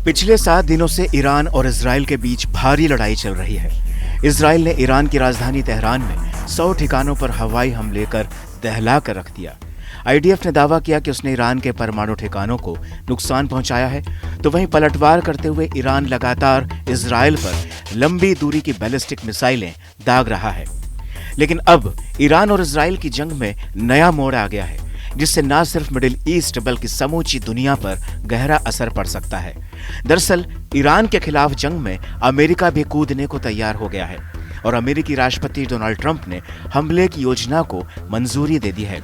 पिछले 7 दिनों से ईरान और इजराइल के बीच भारी लड़ाई चल रही है। इजराइल ने ईरान की राजधानी तेहरान में 100 ठिकानों पर हवाई हमले कर दहला कर रख दिया। आईडीएफ ने दावा किया कि उसने ईरान के परमाणु ठिकानों को नुकसान पहुंचाया है, तो वहीं पलटवार करते हुए ईरान लगातार इजराइल पर लंबी दूरी की बैलिस्टिक मिसाइलें दाग रहा है। लेकिन अब ईरान और इजराइल की जंग में नया मोड़ आ गया है, जिससे न सिर्फ मिडिल ईस्ट बल्कि समूची दुनिया पर गहरा असर पड़ सकता है। दरअसल ईरान के खिलाफ जंग में अमेरिका भी कूदने को तैयार हो गया है और अमेरिकी राष्ट्रपति डोनाल्ड ट्रंप ने हमले की योजना को मंजूरी दे दी है।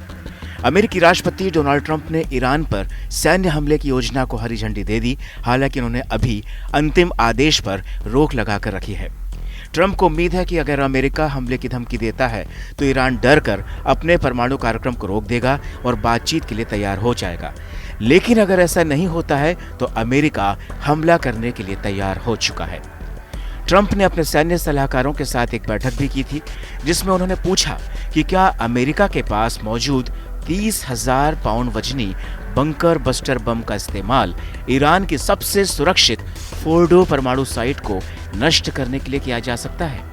अमेरिकी राष्ट्रपति डोनाल्ड ट्रंप ने ईरान पर सैन्य हमले की योजना को हरी झंडी दे दी। हालांकि उन्होंने अभी अंतिम आदेश पर रोक लगाकर रखी है। ट्रंप को उम्मीद है कि अगर अमेरिका हमले की धमकी देता है तो ईरान डर कर अपने परमाणु कार्यक्रम को रोक देगा और बातचीत के लिए तैयार हो जाएगा। लेकिन अगर ऐसा नहीं होता है तो अमेरिका हमला करने के लिए तैयार हो चुका है। ट्रंप ने अपने सैन्य सलाहकारों के साथ एक बैठक भी की थी, जिसमें उन्होंने पूछा कि क्या अमेरिका के पास मौजूद 30,000 पाउंड वजनी बंकर बस्टर बम का इस्तेमाल ईरान की सबसे सुरक्षित फोर्डो परमाणु साइट को नष्ट करने के लिए किया जा सकता है।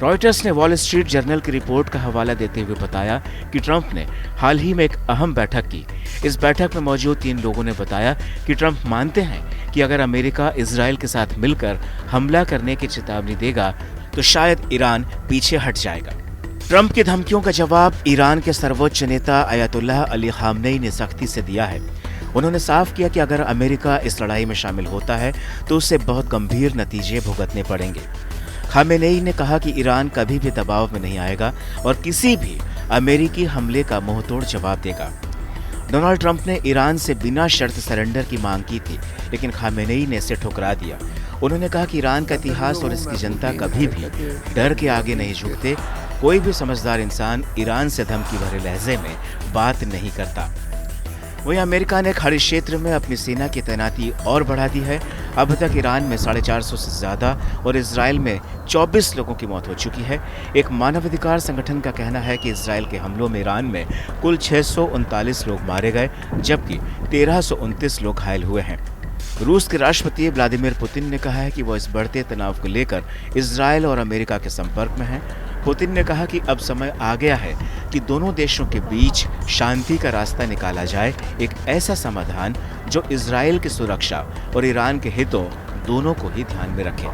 रॉयटर्स ने वॉल स्ट्रीट जर्नल की रिपोर्ट का हवाला देते हुए बताया कि ट्रंप ने हाल ही में एक अहम बैठक की। इस बैठक में मौजूद 3 लोगों ने बताया कि ट्रंप मानते हैं कि अगर अमेरिका इजराइल के साथ मिलकर हमला करने की चेतावनी देगा तो शायद ईरान पीछे हट जाएगा। ट्रंप की धमकियों का जवाब ईरान के सर्वोच्च नेता अयतुल्लाह अली खामनेई ने सख्ती से दिया है। उन्होंने साफ किया कि अगर अमेरिका इस लड़ाई में शामिल होता है तो उसे बहुत गंभीर नतीजे भुगतने पड़ेंगे। खामेनेई ने कहा कि ईरान कभी भी दबाव में नहीं आएगा और किसी भी अमेरिकी हमले का मुंहतोड़ जवाब देगा। डोनाल्ड ट्रंप ने ईरान से बिना शर्त सरेंडर की मांग की थी, लेकिन खामेनेई ने इसे ठुकरा दिया। उन्होंने कहा कि ईरान का इतिहास और इसकी जनता कभी भी डर के आगे नहीं झुकते। कोई भी समझदार इंसान ईरान से धमकी भरे लहजे में बात नहीं करता। वहीं अमेरिका ने खाड़ी क्षेत्र में अपनी सेना की तैनाती और बढ़ा दी है। अब तक ईरान में 450 से ज्यादा और इजराइल में 24 लोगों की मौत हो चुकी है। एक मानवाधिकार संगठन का कहना है कि इजराइल के हमलों में ईरान में कुल 639 लोग मारे गए, जबकि 1329 लोग घायल हुए हैं। रूस के राष्ट्रपति व्लादिमीर पुतिन ने कहा है कि वो इस बढ़ते तनाव को लेकर इजराइल और अमेरिका के संपर्क में हैं। पुतिन ने कहा कि अब समय आ गया है कि दोनों देशों के बीच शांति का रास्ता निकाला जाए, एक ऐसा समाधान जो इजराइल की सुरक्षा और ईरान के हितों दोनों को ही ध्यान में रखे।